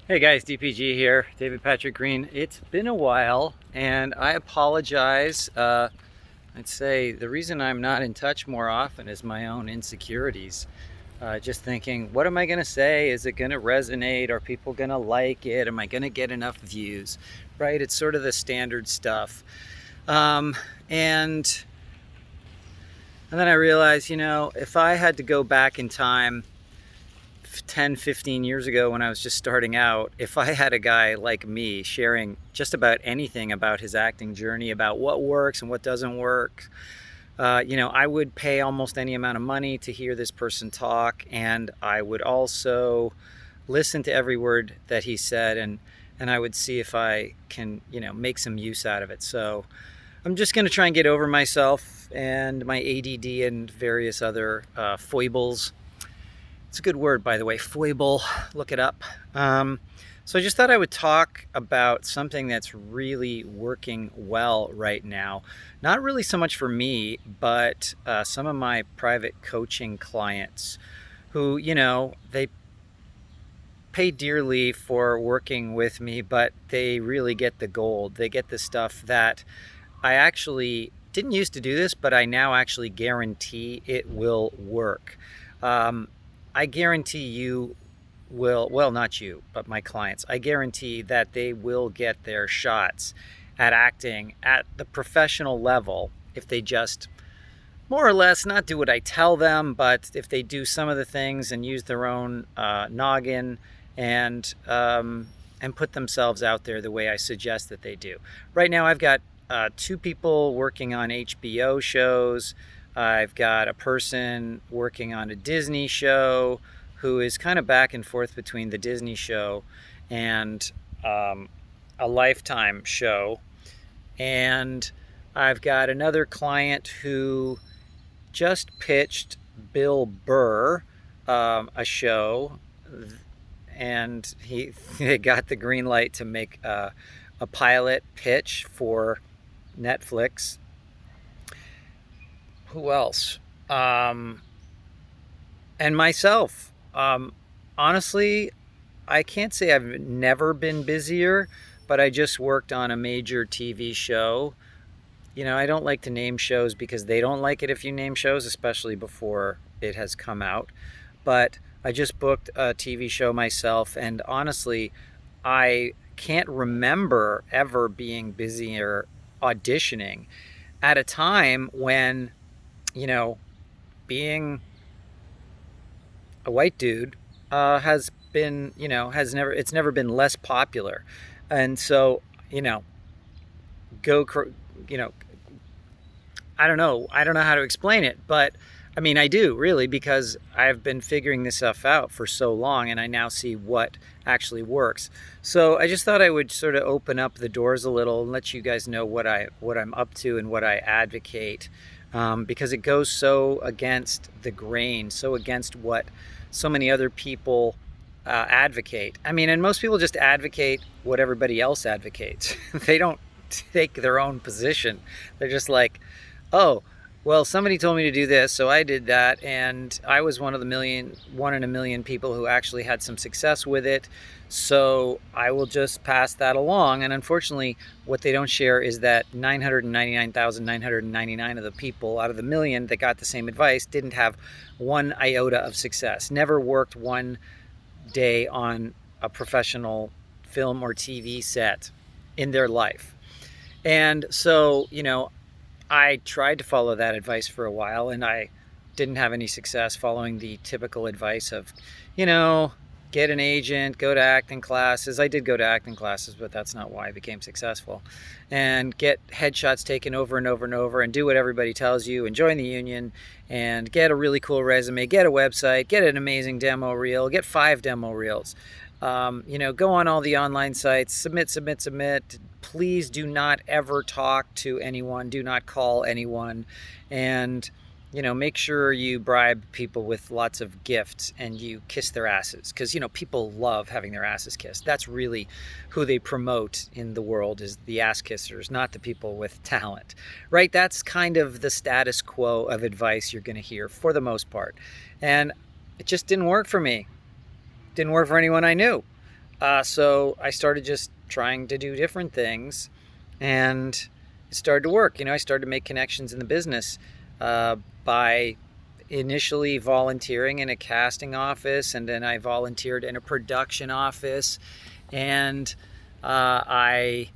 Hey guys, DPG here, David Patrick Green. It's been a while and I apologize. I'd say the reason I'm not in touch more often is my own insecurities. Just thinking, what am I going to say? Is it going to resonate? Are people going to like it? Am I going to get enough views? Right? It's sort of the standard stuff. Um, and and then I realized, if I had to go back in time 10, 15 years ago when I was just starting out, if I had a guy like me sharing just about anything about his acting journey, about what works and what doesn't work, I would pay almost any amount of money to hear this person talk, and I would also listen to every word that he said, and I would see if I can, make some use out of it. So I'm just going to try and get over myself and my ADD and various other foibles. It's a good word, by the way, foible. Look it up. So I just thought I would talk about something that's really working well right now. Not really so much for me, but some of my private coaching clients who, they pay dearly for working with me, but they really get the gold. They get the stuff that I actually didn't used to do this, but I now actually guarantee it will work. I guarantee you will, well, not you, but my clients, I guarantee that they will get their shots at acting at the professional level if they just more or less not do what I tell them, but if they do some of the things and use their own noggin and put themselves out there the way I suggest that they do. Right now, I've got two people working on HBO shows. I've got a person working on a Disney show who is kind of back and forth between the Disney show and a Lifetime show. And I've got another client who just pitched Bill Burr a show, and he got the green light to make a pilot pitch for Netflix. Who else? And myself. Honestly, I can't say I've never been busier, but I just worked on a major TV show. I don't like to name shows because they don't like it if you name shows, especially before it has come out. But I just booked a TV show myself, and honestly, I can't remember ever being busier auditioning at a time when, being a white dude has been, it's never been less popular. And so, go, you know, I don't know. I don't know how to explain it, but I mean, I do really, because I've been figuring this stuff out for so long and I now see what actually works. So I just thought I would sort of open up the doors a little and let you guys know what I'm up to and what I advocate, because it goes so against the grain, so against what so many other people advocate. I mean, and most people just advocate what everybody else advocates. They don't take their own position. They're just like, oh, well, somebody told me to do this, so I did that, and I was one in a million people who actually had some success with it, so I will just pass that along. And unfortunately, what they don't share is that 999,999 of the people out of the million that got the same advice didn't have one iota of success, never worked one day on a professional film or TV set in their life. And so, I tried to follow that advice for a while, and I didn't have any success following the typical advice of, get an agent, go to acting classes. I did go to acting classes, but that's not why I became successful. And get headshots taken over and over and over, and do what everybody tells you, and join the union, and get a really cool resume, get a website, get an amazing demo reel, get 5 demo reels. Go on all the online sites, submit. Please do not ever talk to anyone. Do not call anyone. And, make sure you bribe people with lots of gifts and you kiss their asses. Because, people love having their asses kissed. That's really who they promote in the world, is the ass kissers, not the people with talent, right? That's kind of the status quo of advice you're going to hear for the most part. And it just didn't work for me. Didn't work for anyone I knew. So I started just trying to do different things, and it started to work. I started to make connections in the business by initially volunteering in a casting office, and then I volunteered in a production office, and I've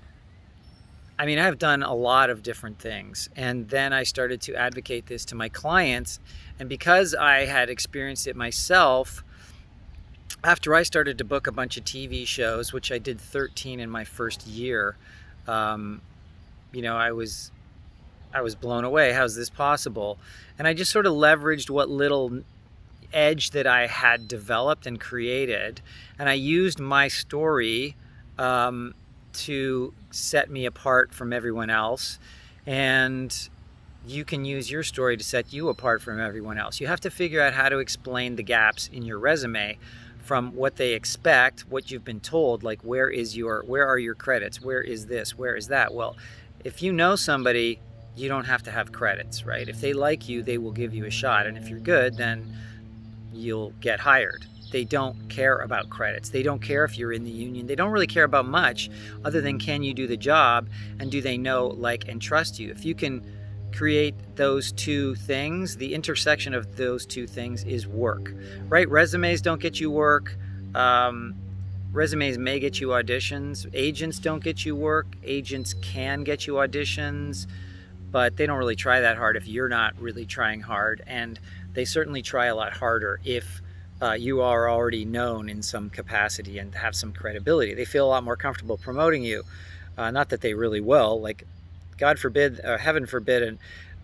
done a lot of different things. And then I started to advocate this to my clients. And because I had experienced it myself, after I started to book a bunch of TV shows, which I did 13 in my first year, I was blown away. How's this possible? And I just sort of leveraged what little edge that I had developed and created, and I used my story to set me apart from everyone else. And you can use your story to set you apart from everyone else. You have to figure out how to explain the gaps in your resume from what they expect, what you've been told, like where are your credits? Where is this? Where is that? Well, if you know somebody, you don't have to have credits, right? If they like you, they will give you a shot. And if you're good, then you'll get hired. They don't care about credits. They don't care if you're in the union. They don't really care about much other than, can you do the job, and do they know, like, and trust you? If you can create those two things, the intersection of those two things is work, right? Resumes don't get you work. Resumes may get you auditions. Agents don't get you work. Agents can get you auditions, but they don't really try that hard if you're not really trying hard. And they certainly try a lot harder if you are already known in some capacity and have some credibility. They feel a lot more comfortable promoting you. Not that they really will. Like, God forbid, heaven forbid,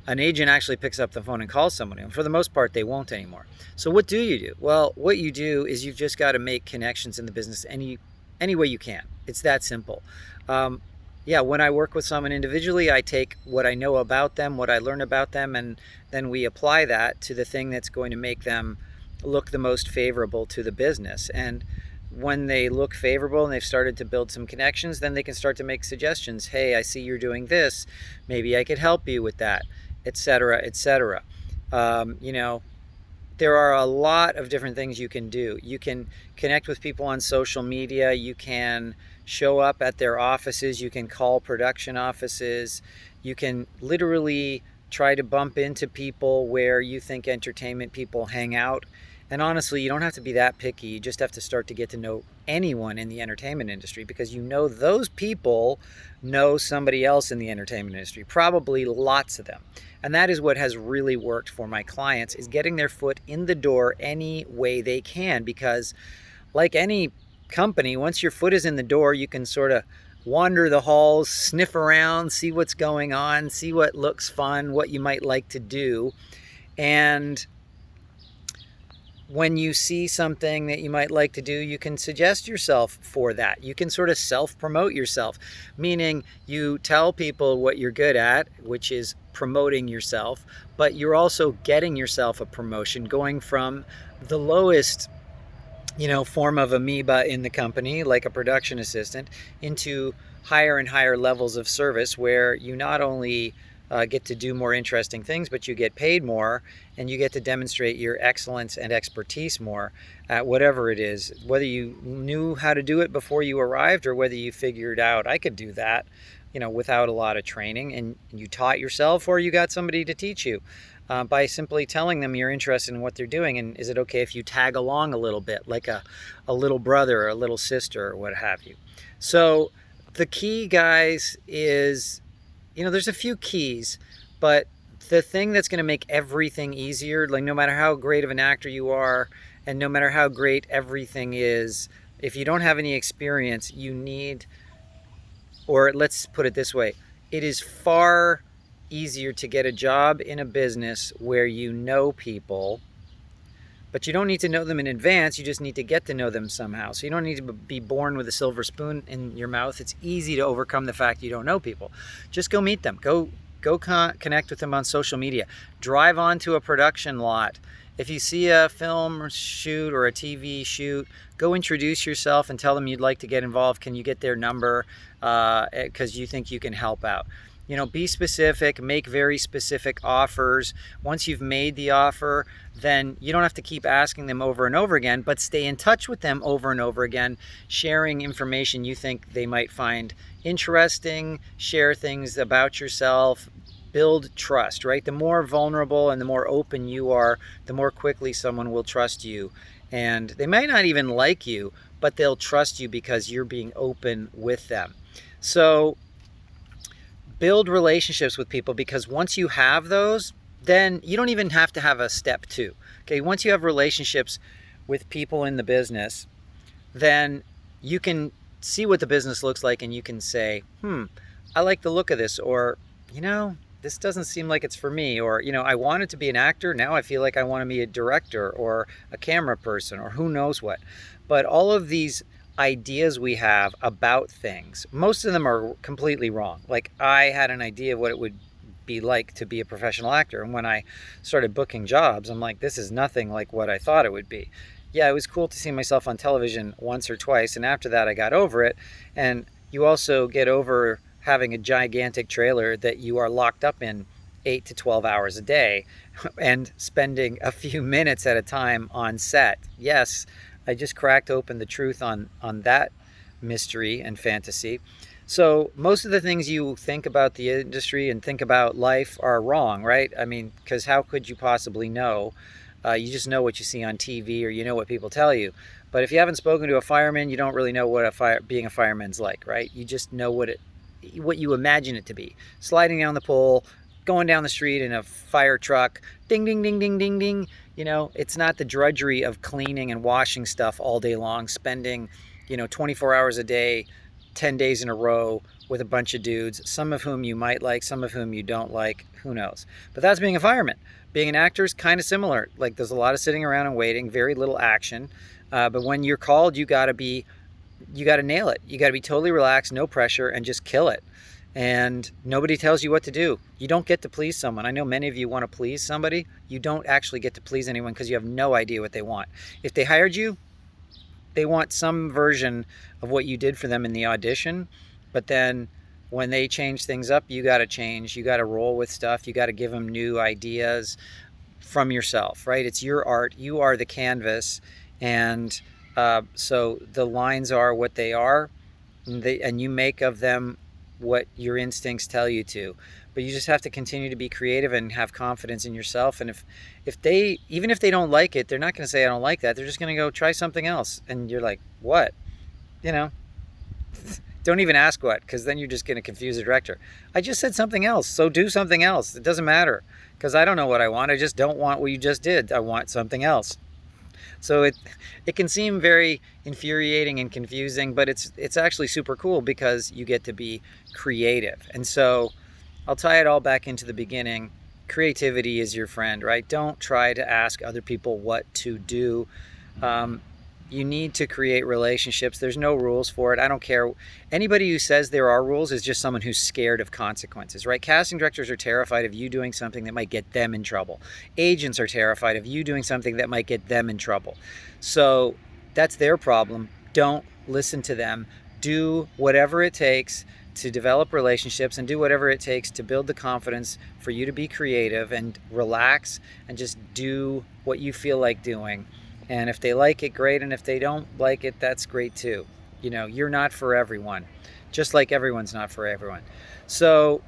an agent actually picks up the phone and calls someone. And for the most part, they won't anymore. So what do you do? Well, what you do is you've just got to make connections in the business any way you can. It's that simple. When I work with someone individually, I take what I know about them, what I learn about them, and then we apply that to the thing that's going to make them look the most favorable to the business. And when they look favorable and they've started to build some connections, then they can start to make suggestions. Hey, I see you're doing this. Maybe I could help you with that, etc., etc. There are a lot of different things you can do. You can connect with people on social media. You can show up at their offices. You can call production offices. You can literally try to bump into people where you think entertainment people hang out. And honestly, you don't have to be that picky. You just have to start to get to know anyone in the entertainment industry, because those people know somebody else in the entertainment industry, probably lots of them. And that is what has really worked for my clients, is getting their foot in the door any way they can. Because like any company, once your foot is in the door, you can sort of wander the halls, sniff around, see what's going on, see what looks fun, what you might like to do. And when you see something that you might like to do, you can suggest yourself for that. You can sort of self-promote yourself, meaning you tell people what you're good at, which is promoting yourself, but you're also getting yourself a promotion, going from the lowest form of amoeba in the company, like a production assistant, into higher and higher levels of service, where you not only get to do more interesting things, but you get paid more, and you get to demonstrate your excellence and expertise more at whatever it is, whether you knew how to do it before you arrived, or whether you figured out, I could do that, without a lot of training, and you taught yourself, or you got somebody to teach you. By simply telling them you're interested in what they're doing, and is it okay if you tag along a little bit, like a little brother or a little sister or what have you. So the key, guys, is, there's a few keys, but the thing that's going to make everything easier, like no matter how great of an actor you are, and no matter how great everything is, if you don't have any experience, you need, or let's put it this way, it is far easier to get a job in a business where you know people, but you don't need to know them in advance. You just need to get to know them somehow. So you don't need to be born with a silver spoon in your mouth. It's easy to overcome the fact you don't know people. Just go meet them. Go connect with them on social media. Drive onto a production lot. If you see a film shoot or a TV shoot, go introduce yourself and tell them you'd like to get involved. Can you get their number? Because you think you can help out. Be specific, make very specific offers. Once you've made the offer, then you don't have to keep asking them over and over again, but stay in touch with them over and over again, sharing information you think they might find interesting, share things about yourself, build trust, right? The more vulnerable and the more open you are, the more quickly someone will trust you. And they might not even like you, but they'll trust you because you're being open with them. So build relationships with people, because once you have those, then you don't even have to have a step two. Okay, once you have relationships with people in the business, then you can see what the business looks like and you can say, I like the look of this, or, this doesn't seem like it's for me, or, I wanted to be an actor, now I feel like I want to be a director or a camera person or who knows what. But all of these ideas we have about things, most of them are completely wrong. Like, I had an idea of what it would be like to be a professional actor, and when I started booking jobs, I'm like, this is nothing like what I thought it would be. Yeah, it was cool to see myself on television once or twice, and after that I got over it. And you also get over having a gigantic trailer that you are locked up in 8 to 12 hours a day and spending a few minutes at a time on set. Yes, I just cracked open the truth on that mystery and fantasy. So most of the things you think about the industry and think about life are wrong, right? I mean, because how could you possibly know? You just know what you see on TV, or you know what people tell you. But if you haven't spoken to a fireman, you don't really know what being a fireman's like, right? You just know what you imagine it to be. Sliding down the pole, going down the street in a fire truck, ding, ding, ding, ding, ding, ding. It's not the drudgery of cleaning and washing stuff all day long, spending, 24 hours a day, 10 days in a row with a bunch of dudes, some of whom you might like, some of whom you don't like, who knows. But that's being a fireman. Being an actor is kind of similar. Like, there's a lot of sitting around and waiting, very little action. But when you're called, you got to nail it. You got to be totally relaxed, no pressure, and just kill it. And nobody tells you what to do. You don't get to please someone. I know many of you want to please somebody. You don't actually get to please anyone because you have no idea what they want. If they hired you, they want some version of what you did for them in the audition. But then when they change things up, you got to change. You got to roll with stuff. You got to give them new ideas from yourself, right? It's your art. You are the canvas. And so the lines are what they are, and you make of them what your instincts tell you to. But you just have to continue to be creative and have confidence in yourself. And even if they don't like it, they're not going to say, I don't like that. They're just going to go try something else. And you're like, what? Don't even ask what, because then you're just going to confuse the director. I just said something else, so do something else. It doesn't matter, because I don't know what I want. I just don't want what you just did. I want something else. So it can seem very infuriating and confusing, but it's actually super cool because you get to be creative. And so I'll tie it all back into the beginning. Creativity is your friend, right? Don't try to ask other people what to do. You need to create relationships. There's no rules for it. I don't care. Anybody who says there are rules is just someone who's scared of consequences, right? Casting directors are terrified of you doing something that might get them in trouble. Agents are terrified of you doing something that might get them in trouble. So that's their problem. Don't listen to them. Do whatever it takes to develop relationships, and do whatever it takes to build the confidence for you to be creative and relax and just do what you feel like doing. And if they like it, great. And if they don't like it, that's great too. You're not for everyone, just like everyone's not for everyone. So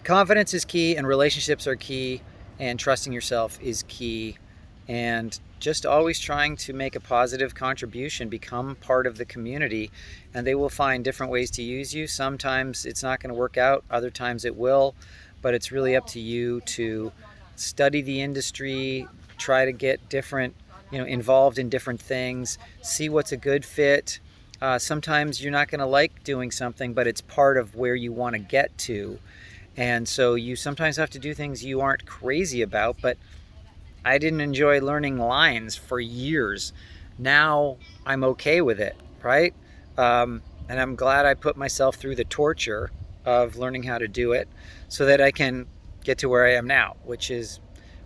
confidence is key, and relationships are key, and trusting yourself is key. And just always trying to make a positive contribution, become part of the community, and they will find different ways to use you. Sometimes it's not going to work out, other times it will, but it's really up to you to study the industry, try to get different involved in different things, see what's a good fit. Sometimes you're not going to like doing something, but it's part of where you want to get to. And so you sometimes have to do things you aren't crazy about. But I didn't enjoy learning lines for years. Now I'm okay with it, right? And I'm glad I put myself through the torture of learning how to do it so that I can get to where I am now, which is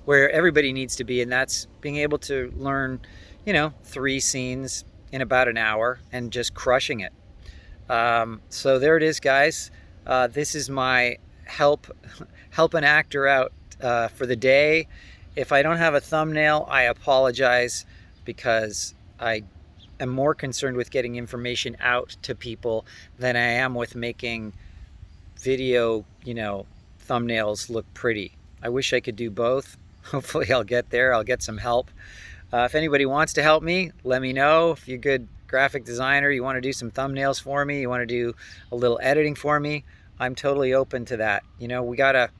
where everybody needs to be, and that's being able to learn, 3 scenes in about an hour and just crushing it. So there it is, guys. This is my help an actor out for the day. If I don't have a thumbnail, I apologize, because I am more concerned with getting information out to people than I am with making video, thumbnails look pretty. I wish I could do both. Hopefully I'll get there. I'll get some help. If anybody wants to help me, let me know. If you're a good graphic designer, you want to do some thumbnails for me, you want to do a little editing for me, I'm totally open to that. We gotta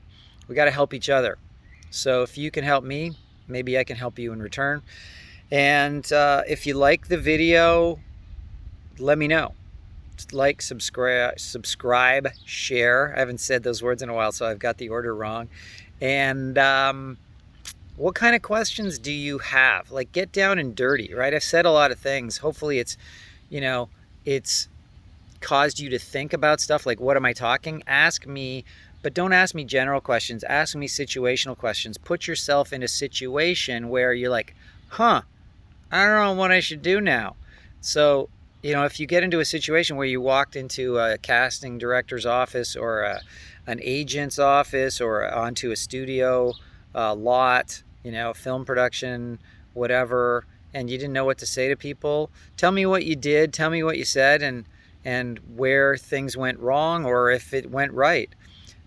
help each other. So if you can help me, maybe I can help you in return. And if you like the video, let me know. Like, subscribe, share. I haven't said those words in a while, so I've got the order wrong. And what kind of questions do you have? Like, get down and dirty, right? I've said a lot of things. Hopefully it's caused you to think about stuff like, what am I talking? Ask me, but don't ask me general questions. Ask me situational questions. Put yourself in a situation where you're like, I don't know what I should do now. So, if you get into a situation where you walked into a casting director's office, or an agent's office, or onto a studio lot, film production, whatever, and you didn't know what to say to people, tell me what you did, tell me what you said, and where things went wrong, or if it went right.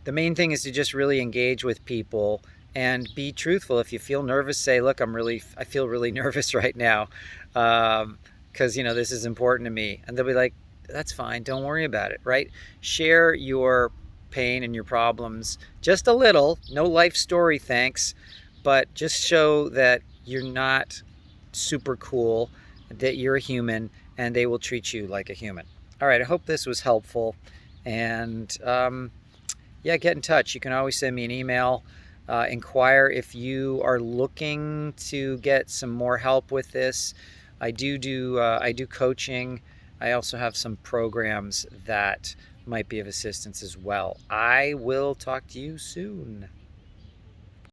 The main thing is to just really engage with people and be truthful. If you feel nervous, say, look, I feel really nervous right now, because this is important to me. And they'll be like, that's fine, don't worry about it, right? Share your pain and your problems, just a little, no life story, thanks, but just show that you're not super cool, that you're a human, and they will treat you like a human. All right, I hope this was helpful. And get in touch. You can always send me an email. Inquire if you are looking to get some more help with this. I do coaching. I also have some programs that might be of assistance as well. I will talk to you soon.